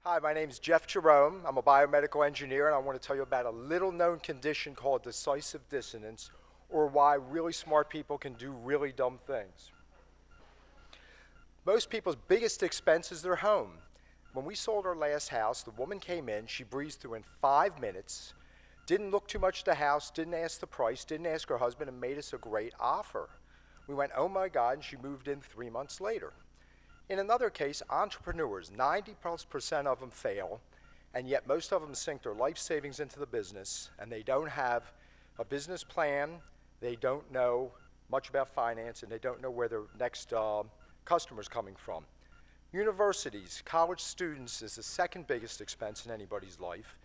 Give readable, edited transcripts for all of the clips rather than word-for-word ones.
Hi, my name is Jeff Jerome. I'm a biomedical engineer, and I want to tell you about a little-known condition called decisive dissonance, or why really smart people can do really dumb things. Most people's biggest expense is their home. When we sold our last house, the woman came in, she breezed through in 5 minutes, didn't look too much at the house, didn't ask the price, didn't ask her husband, and made us a great offer. We went, oh my God, and she moved in 3 months later. In another case, entrepreneurs, 90+% of them fail, and yet most of them sink their life savings into the business, and they don't have a business plan, they don't know much about finance, and they don't know where their next customer's coming from. Universities, college students is the second biggest expense in anybody's life,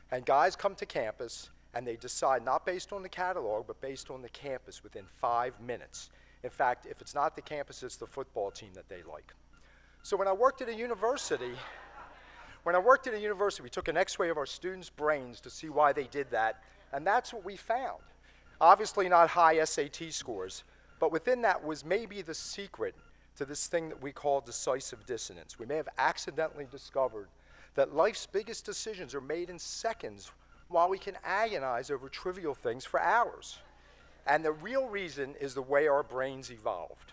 and guys come to campus and they decide not based on the catalog, but based on the campus within 5 minutes. In fact, if it's not the campus, it's the football team that they like. So when I worked at a university, we took an x-ray of our students' brains to see why they did that, and that's what we found. Obviously not high SAT scores, but within that was maybe the secret to this thing that we call decisive dissonance. We may have accidentally discovered that life's biggest decisions are made in seconds, while we can agonize over trivial things for hours. And the real reason is the way our brains evolved.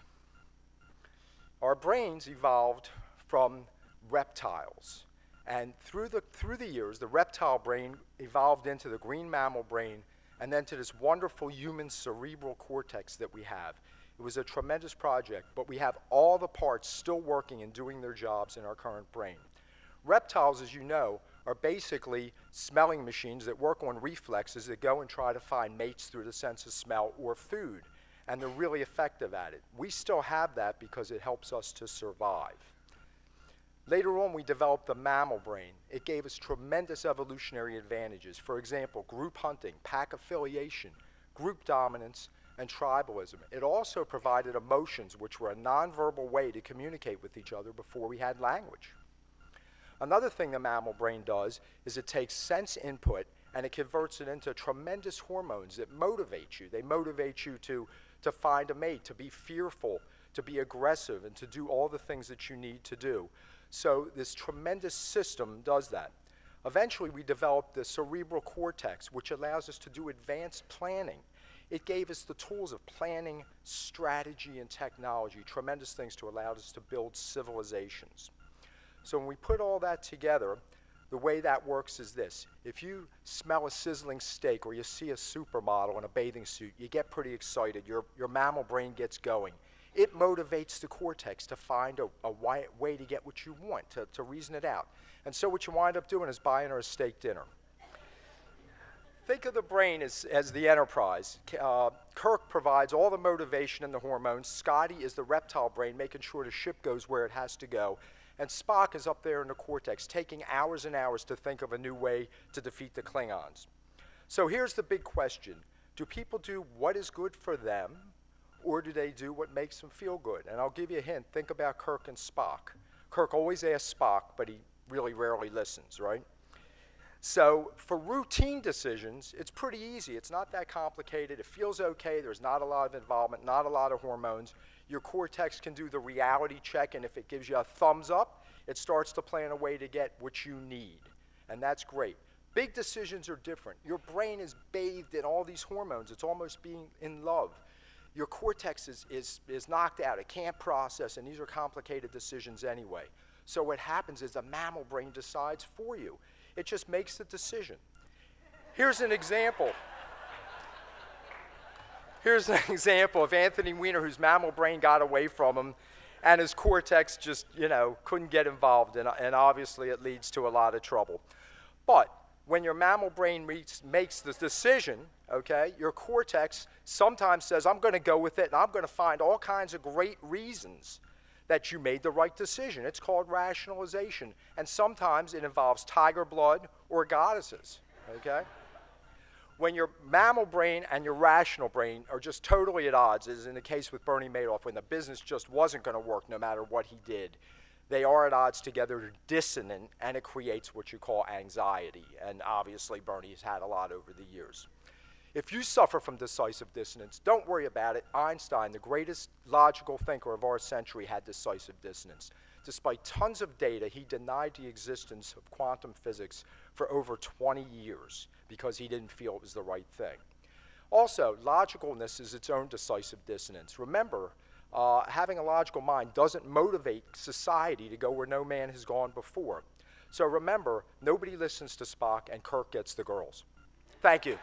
Our brains evolved from reptiles. And through the years, the reptile brain evolved into the green mammal brain and then to this wonderful human cerebral cortex that we have. It was a tremendous project, but we have all the parts still working and doing their jobs in our current brain. Reptiles, as you know, are basically smelling machines that work on reflexes that go and try to find mates through the sense of smell or food. And they're really effective at it. We still have that because it helps us to survive. Later on, we developed the mammal brain. It gave us tremendous evolutionary advantages. For example, group hunting, pack affiliation, group dominance, and tribalism. It also provided emotions, which were a nonverbal way to communicate with each other before we had language. Another thing the mammal brain does is it takes sense input and it converts it into tremendous hormones that motivate you. They motivate you to find a mate, to be fearful, to be aggressive, and to do all the things that you need to do. So this tremendous system does that. Eventually, we developed the cerebral cortex, which allows us to do advanced planning. It gave us the tools of planning, strategy, and technology, tremendous things to allow us to build civilizations. So when we put all that together, the way that works is this. If you smell a sizzling steak or you see a supermodel in a bathing suit, you get pretty excited. Your mammal brain gets going. It motivates the cortex to find a way to get what you want, to reason it out. And so what you wind up doing is buying her a steak dinner. Think of the brain as the enterprise. Kirk provides all the motivation and the hormones. Scotty is the reptile brain, making sure the ship goes where it has to go. And Spock is up there in the cortex, taking hours and hours to think of a new way to defeat the Klingons. So here's the big question. Do people do what is good for them, or do they do what makes them feel good? And I'll give you a hint. Think about Kirk and Spock. Kirk always asks Spock, but he really rarely listens, right? So for routine decisions, it's pretty easy. It's not that complicated. It feels okay. There's not a lot of involvement, not a lot of hormones. Your cortex can do the reality check, and if it gives you a thumbs up, it starts to plan a way to get what you need. And that's great. Big decisions are different. Your brain is bathed in all these hormones. It's almost being in love. Your cortex is knocked out. It can't process, and these are complicated decisions anyway. So what happens is the mammal brain decides for you. It just makes the decision. Here's an example. Here's an example of Anthony Weiner, whose mammal brain got away from him, and his cortex just, couldn't get involved, and obviously it leads to a lot of trouble. But when your mammal brain makes the decision, okay, your cortex sometimes says, I'm going to go with it, and I'm going to find all kinds of great reasons that you made the right decision. It's called rationalization, and sometimes it involves tiger blood or goddesses, okay? When your mammal brain and your rational brain are just totally at odds, as in the case with Bernie Madoff, when the business just wasn't going to work no matter what he did, they are at odds together, they're dissonant, and it creates what you call anxiety. And obviously, Bernie has had a lot over the years. If you suffer from decisive dissonance, don't worry about it. Einstein, the greatest logical thinker of our century, had decisive dissonance. despite tons of data, he denied the existence of quantum physics for over 20 years because he didn't feel it was the right thing. Also, logicalness is its own decisive dissonance. Remember, having a logical mind doesn't motivate society to go where no man has gone before. So remember, nobody listens to Spock and Kirk gets the girls. Thank you.